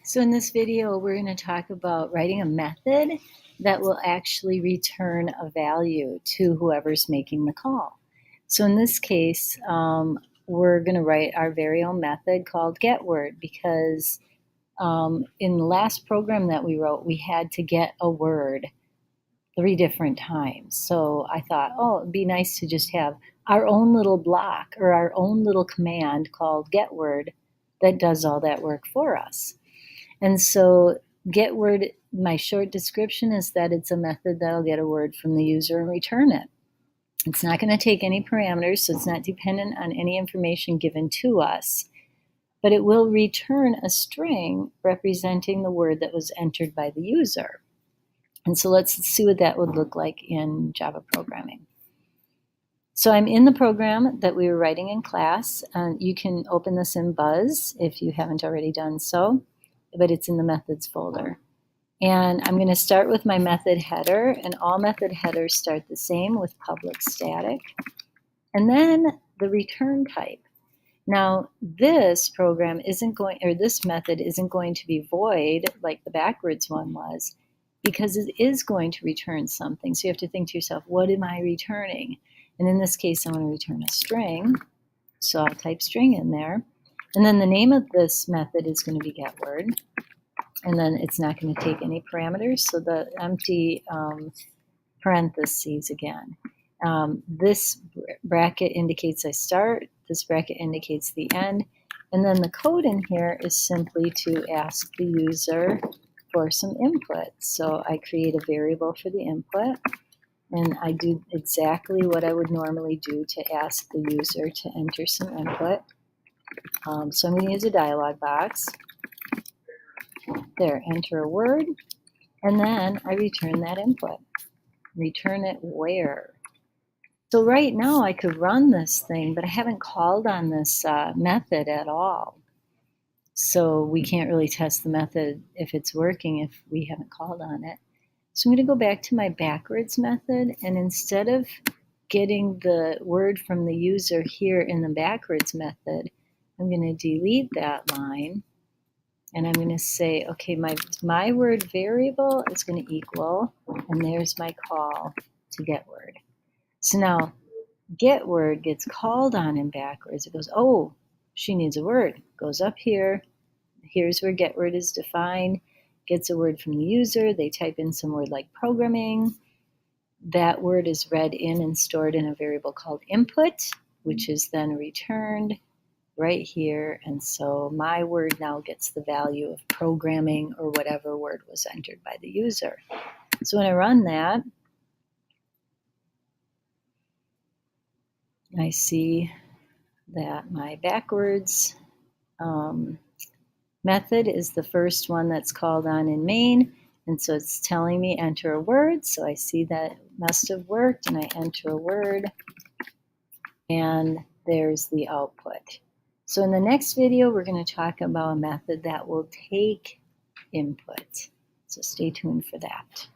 So in this video, we're going to talk about writing a method that will actually return a value to whoever's making the call. So in this case, we're going to write our very own method called getWord because in the last program that we wrote, we had to get a word 3 different times. So I thought, oh, it'd be nice to just have our own little block or our own little command called getWord that does all that work for us. And so getWord, my short description is that it's a method that'll get a word from the user and return it. It's not going to take any parameters, so it's not dependent on any information given to us, but it will return a string representing the word that was entered by the user. And so let's see what that would look like in Java programming. So I'm in the program that we were writing in class. You can open this in Buzz if you haven't already done so, but it's in the methods folder. And I'm going to start with my method header, and all method headers start the same with public static. And then the return type. Now, this program isn't going, or this method isn't going to be void like the backwards one was, because it is going to return something. So you have to think to yourself, what am I returning? And in this case, I want to return a string. So I'll type string in there. And then the name of this method is going to be getWord. And then it's not going to take any parameters. So the empty parentheses again. This bracket indicates I start. This bracket indicates the end. And then the code in here is simply to ask the user for some input. So I create a variable for the input. And I do exactly what I would normally do to ask the user to enter some input. So I'm going to use a dialog box. There, enter a word, and then I return that input. Return it where? So right now I could run this thing, but I haven't called on this method at all. So we can't really test the method if it's working if we haven't called on it. So I'm going to go back to my backwards method, and instead of getting the word from the user here in the backwards method, I'm going to delete that line. And I'm going to say, okay, my word variable is going to equal, and there's my call to getWord. So now getWord gets called on in backwards. It goes, oh, she needs a word. Goes up here. Here's where getWord is defined. Gets a word from the user. They type in some word like programming. That word is read in and stored in a variable called input, which is then returned right here. And so my word now gets the value of programming or whatever word was entered by the user. So when I run that, I see that my backwards method is the first one that's called on in main. And so it's telling me enter a word. So I see that must have worked, and I enter a word, and there's the output. So in the next video, we're going to talk about a method that will take input. So stay tuned for that.